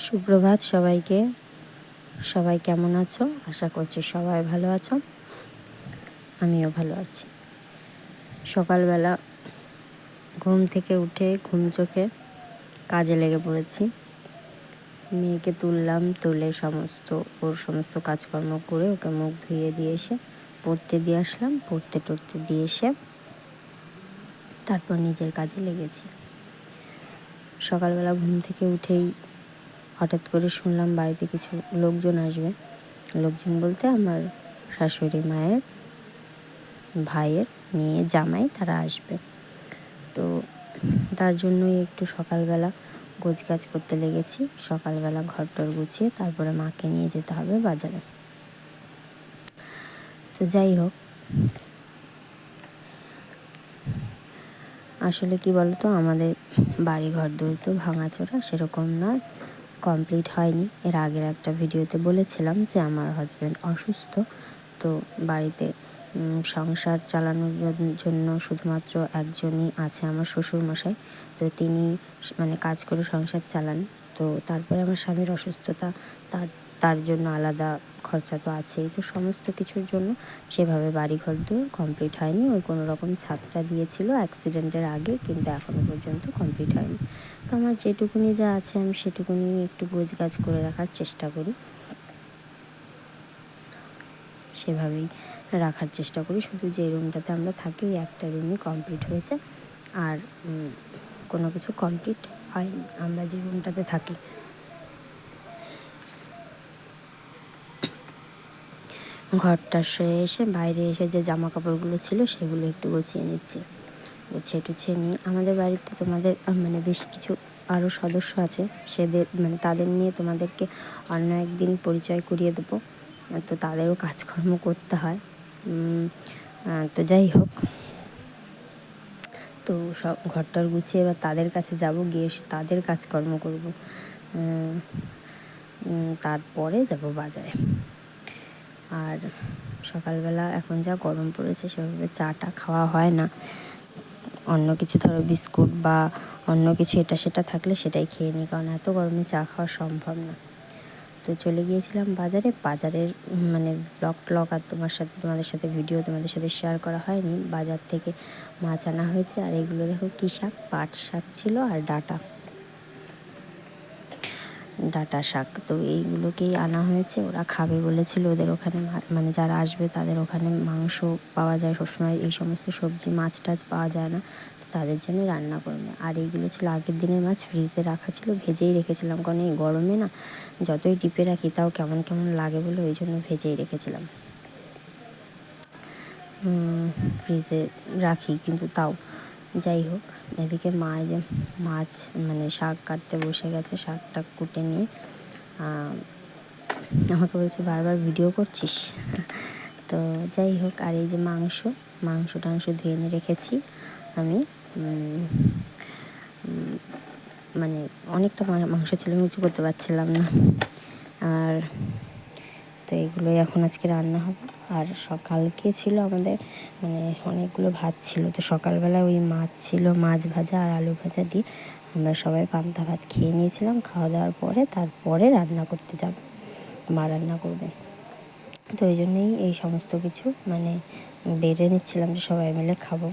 সুপ্রভাত সবাইকে। সবাই কেমন আছো? আশা করছি সবাই ভালো আছো, আমিও ভালো আছি। সকালবেলা ঘুম থেকে উঠে ঘুম চোখে কাজে লেগে পড়েছি। মেয়েকে তুলে ওর সমস্ত কাজকর্ম করে ওকে মুখ ধুয়ে দিয়ে এসে পড়তে দিয়ে আসলাম। পড়তে দিয়ে এসে তারপর নিজের কাজে লেগেছি। সকালবেলা ঘুম থেকে উঠেই হঠাৎ করে শুনলাম বাড়িতে কিছু লোকজন আসবে। লোকজন বলতে আমার শাশুড়ি মায়ের ভাইয়ের মেয়ে জামাই তারা আসবে। তো তার জন্যই একটু সকালবেলা গোছগাছ করতে লেগেছি। সকালবেলা ঘরটর গুছিয়ে তারপরে মাকে নিয়ে যেতে হবে বাজারে। তো যাই হোক, আসলে কি বলতো, আমাদের বাড়ি ঘর দৌড় তো ভাঙাচোরা সেরকম নয়, কমপ্লিট হয়নি। এর আগের একটা ভিডিওতে বলেছিলাম যে আমার হাজব্যান্ড অসুস্থ, তো বাড়িতে সংসার চালানোর জন্য শুধুমাত্র একজনই আছে, আমার শ্বশুরমশাই। তো তিনি কাজ করে সংসার চালান। তো তারপরে আমার স্বামীর অসুস্থতা, তার জন্য আলাদা খরচা তো আছেই। তো সমস্ত কিছুর জন্য সেভাবে বাড়িঘর দূর কমপ্লিট হয়নি। ওই কোনো রকম ছাদটা দিয়েছিল অ্যাক্সিডেন্টের আগে, কিন্তু এখনও পর্যন্ত কমপ্লিট হয়নি। তো আমার যেটুকুনি যা আছে আমি সেটুকুনি একটু গোছগাছ করে রাখার চেষ্টা করি, সেভাবেই রাখার চেষ্টা করি। শুধু যে রুমটাতে আমরা থাকি ওই একটা রুমই কমপ্লিট হয়েছে, আর কোনো কিছু কমপ্লিট হয়নি আমরা যে রুমটাতে থাকি। ঘরটা সেরে এসে বাইরে এসে যে জামা কাপড়গুলো ছিল সেগুলো একটু গুছিয়ে নিচ্ছি। গুছিয়ে নিয়ে আমাদের বাড়িতে তোমাদের বেশ কিছু আরও সদস্য আছে, তাদের নিয়ে তোমাদেরকে অন্য একদিন পরিচয় করিয়ে দেবো। তো তাদেরও কাজকর্ম করতে হয়। তো যাই হোক, তো সব ঘরটার গুছিয়ে এবার তাদের কাছে যাব, গিয়ে তাদের কাজকর্ম করব। তারপরে যাব বাজারে। আর সকালবেলা এখন যা গরম পড়েছে সেভাবে চাটা খাওয়া হয় না। অন্য কিছু ধরো বিস্কুট বা অন্য কিছু এটা সেটা থাকলে সেটাই খেয়ে নিই, কারণ এত গরমে চা খাওয়া সম্ভব না। তো চলে গিয়েছিলাম বাজারের ব্লগ আর তোমাদের সাথে ভিডিও তোমাদের সাথে শেয়ার করা হয়নি। বাজার থেকে মাছ আনা হয়েছে, আর এগুলো দেখো কী শাক, পাট শাক ছিল আর ডাটা শাক। তো এইগুলোকেই আনা হয়েছে, ওরা খাবে বলেছিল। ওদের ওখানে যারা আসবে তাদের ওখানে মাংস পাওয়া যায় সবসময়, এই সমস্ত সবজি মাছ টাছ পাওয়া যায় না, তো তাদের জন্য রান্না করবে। আর এইগুলো ছিল আগের দিনের মাছ, ফ্রিজে রাখা ছিল, ভেজেই রেখেছিলাম, কারণ এই গরমে না যতই টিপে রাখি তাও কেমন কেমন লাগে বলে ওই জন্য ভেজেই রেখেছিলাম। ফ্রিজে রাখি কিন্তু তাও। যাই হোক, এদিকে মা যে মাছ শাক কাটতে বসে গেছে, শাকটা কুটে নিয়ে আমাকে বলছে বারবার ভিডিও করছিস। তো যাই হোক, আর এই যে মাংস টাংস ধুয়ে এনে রেখেছি আমি। অনেকটা মাংস ছিল, আমি কিছু করতে পারছিলাম না। আর তো এগুলোই এখন আজকে রান্না হবে। আর সকালকে ছিল আমাদের অনেকগুলো ভাত ছিল, তো সকালবেলা ওই মাছ ছিল, মাছ ভাজা আর আলু ভাজা দিয়ে আমরা সবাই পান্তা ভাত খেয়ে নিয়েছিলাম। খাওয়া দাওয়ার পরে তারপরে রান্না করতে যাব, মা রান্না করবে। তো ওই জন্যই এই সমস্ত কিছু বেড়ে নিচ্ছিলাম যে সবাই মিলে খাবো,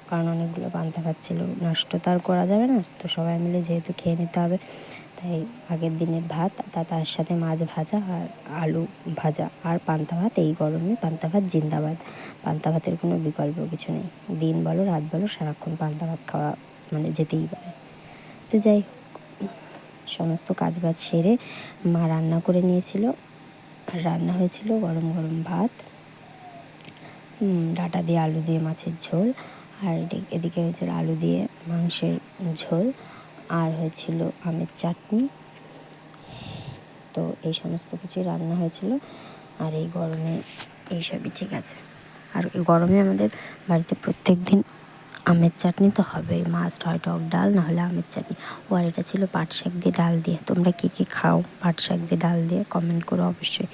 কারণ অনেকগুলো পান্তা ভাত ছিল, নষ্ট তো আর করা যাবে না। তো সবাই মিলে যেহেতু খেয়ে নিতে হবে, তাই আগের দিনের ভাত তার সাথে মাছ ভাজা আর আলু ভাজা আর পান্তা ভাত। এই গরমে পান্তা ভাত জিন্দাবাদ, পান্তা ভাতের কোনো বিকল্প কিছু নেই। দিন বলো রাত বলো সারাক্ষণ পান্তা ভাত খাওয়া যেতেই পারে। তো যাই হোক, সমস্ত কাজবাজ সেরে মা রান্না করে নিয়েছিল, আর রান্না হয়েছিল গরম গরম ভাত, ডাঁটা দিয়ে আলু দিয়ে মাছের ঝোল, আর এদিকে হয়েছিল আলু দিয়ে মাংসের ঝোল, আর হয়েছিল আমের চাটনি। তো এই সমস্ত কিছুই রান্না হয়েছিল। আর এই গরমে এইসবই ঠিক আছে। আর এই গরমে আমাদের বাড়িতে প্রত্যেক দিন আমের চাটনি তো হবেই, মাস্ট হয়, টক ডাল না হলে আমের চাটনি। আর এটা ছিল পাট শাক দিয়ে ডাল দিয়ে। তোমরা কে কে খাও পাট শাক দিয়ে ডাল দিয়ে কমেন্ট করো অবশ্যই।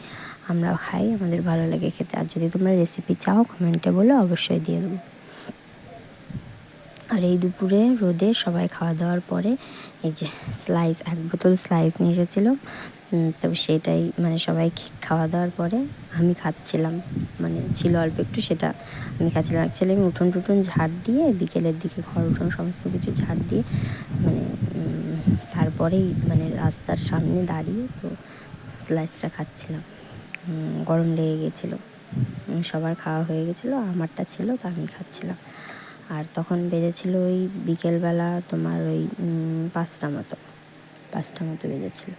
আমরাও খাই, আমাদের ভালো লাগে খেতে। আর যদি তোমরা রেসিপি চাও কমেন্টে বলো, অবশ্যই দিয়ে দেবো। আর এই দুপুরে রোদে সবাই খাওয়া দাওয়ার পরে এই যে স্লাইস, 1 বোতল স্লাইস নিয়ে এসেছিলো। তো সেটাই মানে সবাই খাওয়া দাওয়ার পরে আমি খাচ্ছিলাম, মানে ছিল অল্প একটু, সেটা আমি খাচ্ছিলাম। অ্যাকচুয়ালি আমি উঠোন টুঠোন ঝাড় দিয়ে বিকেলের দিকে ঘর উঠোন সমস্ত কিছু ঝাড় দিয়ে মানে তারপরেই মানে রাস্তার সামনে দাঁড়িয়ে তো স্লাইসটা খাচ্ছিলাম। গরম লেগে গেছিলো, সবার খাওয়া হয়ে গেছিলো, আমারটা ছিল তো আমি খাচ্ছিলাম। আর তখন বেজেছিলো ওই বিকেলবেলা তোমার ওই 5টা মতো বেজেছিলো।